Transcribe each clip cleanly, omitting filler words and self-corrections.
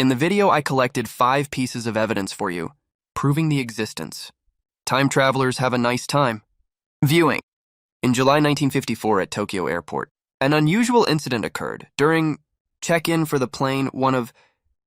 In the video, I collected 5 pieces of evidence for you, proving the existence. Time travelers have a nice time. Viewing. In July 1954 at Tokyo Airport, an unusual incident occurred. During check-in for the plane, one of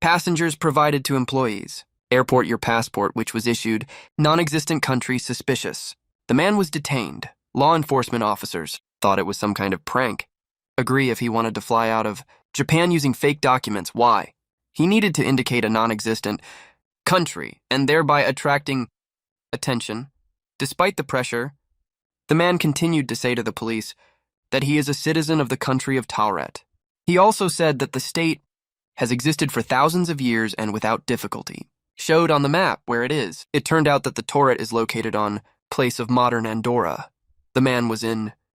passengers provided to employees. Airport your passport, which was issued. Non-existent country suspicious. The man was detained. Law enforcement officers thought it was some kind of prank. Agree if he wanted to fly out of Japan using fake documents. Why? He needed to indicate a non-existent country and thereby attracting attention. Despite the pressure, the man continued to say to the police that he is a citizen of the country of Tauret. He also said that the state has existed for thousands of years and without difficulty. Showed on the map where it is. It turned out that the Tauret is located on place of modern Andorra. The man was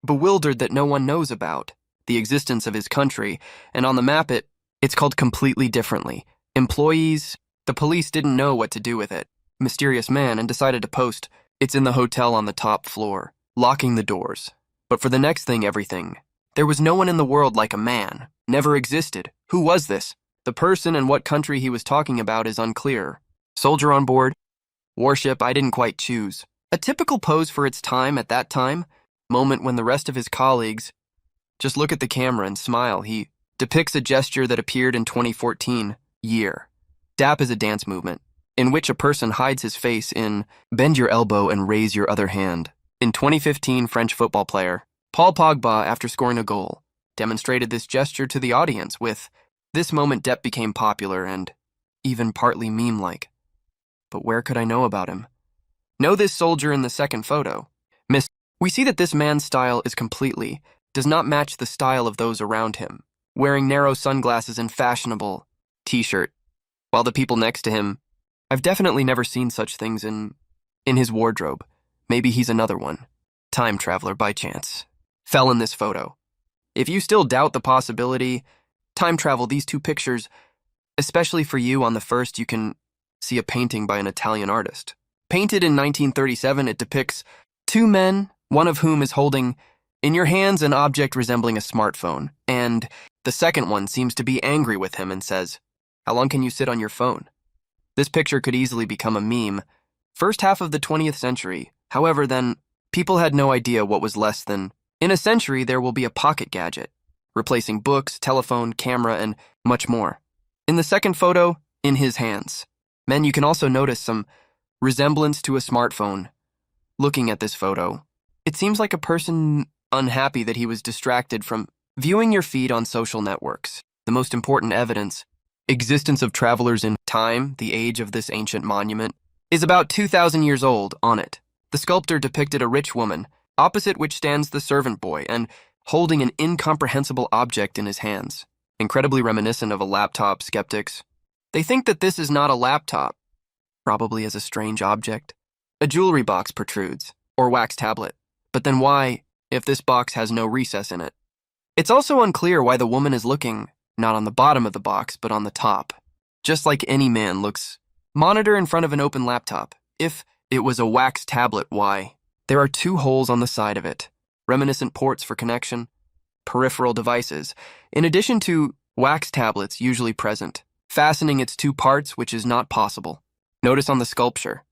bewildered that no one knows about the existence of his country, and on the map it's called completely differently. Employees, the police didn't know what to do with it. Mysterious man, and decided to post, "It's in the hotel on the top floor," locking the doors. But for the next thing, everything. There was no one in the world like a man. Never existed. Who was this? The person and what country he was talking about is unclear. Soldier on board? Warship I didn't quite choose. A typical pose for its time at that time. Moment when the rest of his colleagues just look at the camera and smile. He depicts a gesture that appeared in 2014 year. Dap is a dance movement in which a person hides his face in bend your elbow and raise your other hand. In 2015, French football player Paul Pogba, after scoring a goal, demonstrated this gesture to the audience. With this moment, Depp became popular and even partly meme-like. But where could I know about him? Know this soldier in the second photo. We see that this man's style does not match the style of those around him, wearing narrow sunglasses and fashionable t-shirt, while the people next to him, I've definitely never seen such things in his wardrobe. Maybe he's another one. Time traveler by chance. Fell in this photo. If you still doubt the possibility, time travel, these 2 pictures, especially for you. On the first, you can see a painting by an Italian artist. Painted in 1937, it depicts 2 men, one of whom is holding in your hands an object resembling a smartphone, and the second one seems to be angry with him and says, "How long can you sit on your phone?" This picture could easily become a meme. First half of the 20th century, however, then, people had no idea what was less than. In a century, there will be a pocket gadget, replacing books, telephone, camera, and much more. In the second photo, in his hands. Men, you can also notice some resemblance to a smartphone. Looking at this photo, it seems like a person unhappy that he was distracted from viewing your feed on social networks. The most important evidence, existence of travelers in time, the age of this ancient monument, is about 2,000 years old. On it, the sculptor depicted a rich woman, opposite which stands the servant boy, and holding an incomprehensible object in his hands, incredibly reminiscent of a laptop. Skeptics, they think that this is not a laptop, probably as a strange object. A jewelry box protrudes, or wax tablet. But then why, if this box has no recess in it? It's also unclear why the woman is looking not on the bottom of the box, but on the top. Just like any man looks. Monitor in front of an open laptop. If it was a wax tablet, why? There are 2 holes on the side of it. Reminiscent ports for connection. Peripheral devices. In addition to wax tablets usually present. Fastening its 2 parts, which is not possible. Notice on the sculpture.